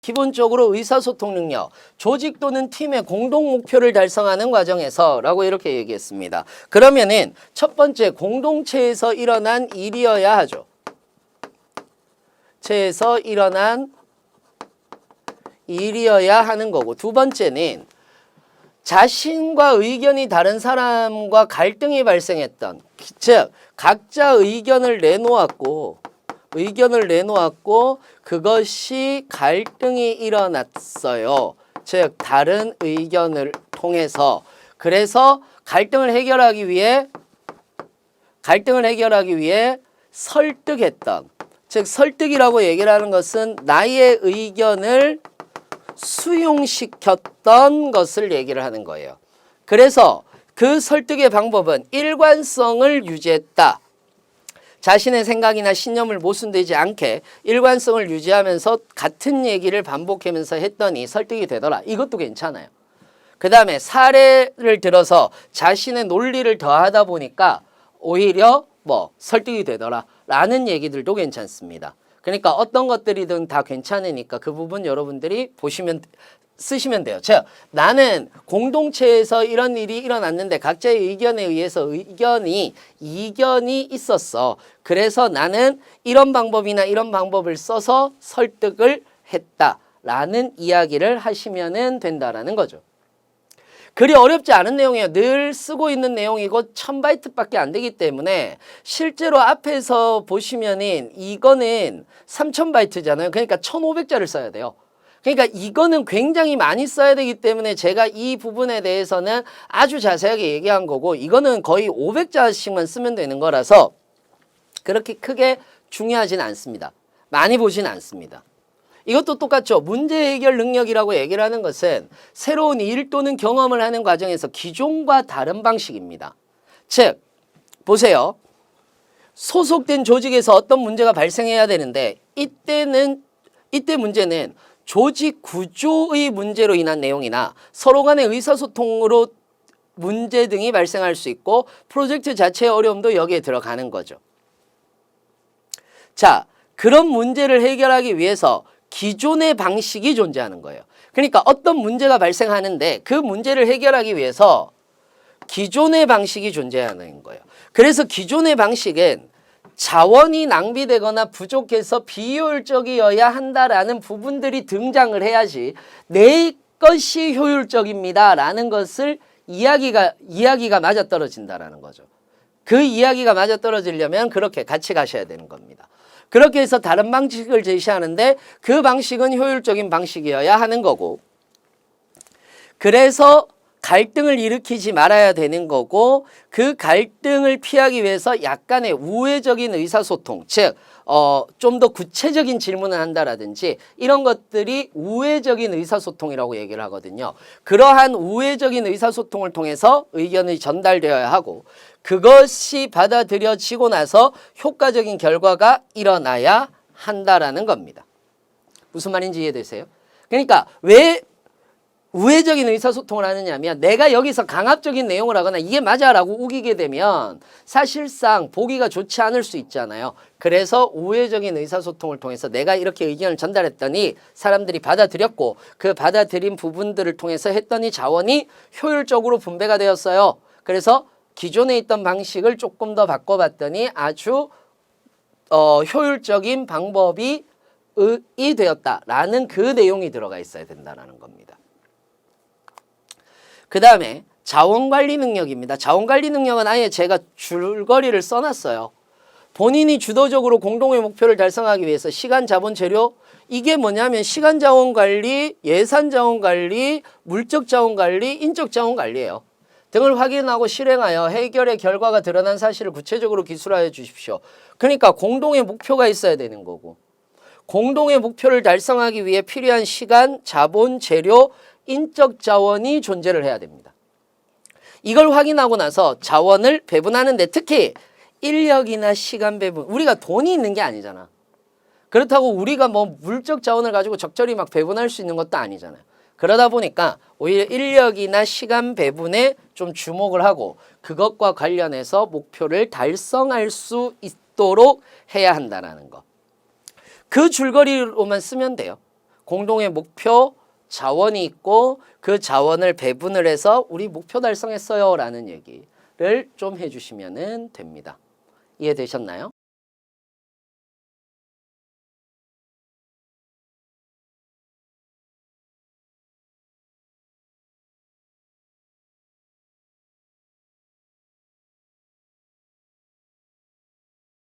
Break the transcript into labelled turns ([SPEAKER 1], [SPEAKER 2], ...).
[SPEAKER 1] 기본적으로 의사소통 능력, 조직 또는 팀의 공동 목표를 달성하는 과정에서 라고 이렇게 얘기했습니다. 그러면은 첫 번째 공동체에서 일어난 일이어야 하죠. 체에서 일어난 일이어야 하는 거고, 두 번째는 자신과 의견이 다른 사람과 갈등이 발생했던, 즉 각자 의견을 내놓았고 그것이 갈등이 일어났어요. 즉 다른 의견을 통해서. 그래서 갈등을 해결하기 위해 설득했던, 즉 설득이라고 얘기를 하는 것은 나의 의견을 수용시켰던 것을 얘기를 하는 거예요. 그래서 그 설득의 방법은 일관성을 유지했다. 자신의 생각이나 신념을 모순되지 않게 일관성을 유지하면서 같은 얘기를 반복하면서 했더니 설득이 되더라. 이것도 괜찮아요. 그 다음에 사례를 들어서 자신의 논리를 더하다 보니까 오히려 설득이 되더라 라는 얘기들도 괜찮습니다. 그러니까 어떤 것들이든 다 괜찮으니까 그 부분 여러분들이 쓰시면 돼요. 즉 나는 공동체에서 이런 일이 일어났는데 각자의 의견에 의해서 이견이 있었어. 그래서 나는 이런 방법이나 이런 방법을 써서 설득을 했다라는 이야기를 하시면 된다라는 거죠. 그리 어렵지 않은 내용이에요. 늘 쓰고 있는 내용이고 1000바이트밖에 안 되기 때문에 실제로 앞에서 보시면은 이거는 3000바이트잖아요. 그러니까 1500자를 써야 돼요. 그러니까 이거는 굉장히 많이 써야 되기 때문에 제가 이 부분에 대해서는 아주 자세하게 얘기한 거고, 이거는 거의 500자씩만 쓰면 되는 거라서 그렇게 크게 중요하진 않습니다. 많이 보진 않습니다. 이것도 똑같죠. 문제 해결 능력이라고 얘기를 하는 것은 새로운 일 또는 경험을 하는 과정에서 기존과 다른 방식입니다. 즉 보세요. 소속된 조직에서 어떤 문제가 발생해야 되는데 이때 문제는 조직 구조의 문제로 인한 내용이나 서로 간의 의사소통으로 문제 등이 발생할 수 있고 프로젝트 자체의 어려움도 여기에 들어가는 거죠. 자, 그런 문제를 해결하기 위해서 기존의 방식이 존재하는 거예요. 그러니까 어떤 문제가 발생하는데 그 문제를 해결하기 위해서 기존의 방식이 존재하는 거예요. 그래서 기존의 방식은 자원이 낭비되거나 부족해서 비효율적이어야 한다라는 부분들이 등장을 해야지 내 것이 효율적입니다 라는 것을 이야기가 맞아떨어진다라는 거죠. 그 이야기가 맞아떨어지려면 그렇게 같이 가셔야 되는 겁니다. 그렇게 해서 다른 방식을 제시하는데 그 방식은 효율적인 방식이어야 하는 거고, 그래서 갈등을 일으키지 말아야 되는 거고, 그 갈등을 피하기 위해서 약간의 우회적인 의사소통, 즉 좀 더 구체적인 질문을 한다라든지 이런 것들이 우회적인 의사소통이라고 얘기를 하거든요. 그러한 우회적인 의사소통을 통해서 의견이 전달되어야 하고 그것이 받아들여지고 나서 효과적인 결과가 일어나야 한다라는 겁니다. 무슨 말인지 이해되세요? 그러니까 왜 우회적인 의사소통을 하느냐면 내가 여기서 강압적인 내용을 하거나 이게 맞아라고 우기게 되면 사실상 보기가 좋지 않을 수 있잖아요. 그래서 우회적인 의사소통을 통해서 내가 이렇게 의견을 전달했더니 사람들이 받아들였고 그 받아들인 부분들을 통해서 했더니 자원이 효율적으로 분배가 되었어요. 그래서 기존에 있던 방식을 조금 더 바꿔봤더니 아주 효율적인 방법이 되었다라는 그 내용이 들어가 있어야 된다는 겁니다. 그 다음에 자원관리 능력입니다. 자원관리 능력은 아예 제가 줄거리를 써놨어요. 본인이 주도적으로 공동의 목표를 달성하기 위해서 시간, 자본, 재료, 이게 뭐냐면 시간 자원 관리, 예산 자원 관리, 물적 자원 관리, 인적 자원 관리예요. 등을 확인하고 실행하여 해결의 결과가 드러난 사실을 구체적으로 기술하여 주십시오. 그러니까 공동의 목표가 있어야 되는 거고 공동의 목표를 달성하기 위해 필요한 시간, 자본, 재료, 인적 자원이 존재를 해야 됩니다. 이걸 확인하고 나서 자원을 배분하는데 특히 인력이나 시간 배분, 우리가 돈이 있는 게 아니잖아. 그렇다고 우리가 뭐 물적 자원을 가지고 적절히 막 배분할 수 있는 것도 아니잖아요. 그러다 보니까 오히려 인력이나 시간 배분에 좀 주목을 하고 그것과 관련해서 목표를 달성할 수 있도록 해야 한다는 거. 그 줄거리로만 쓰면 돼요. 공동의 목표 자원이 있고 그 자원을 배분을 해서 우리 목표 달성했어요 라는 얘기를 좀 해주시면 됩니다. 이해되셨나요?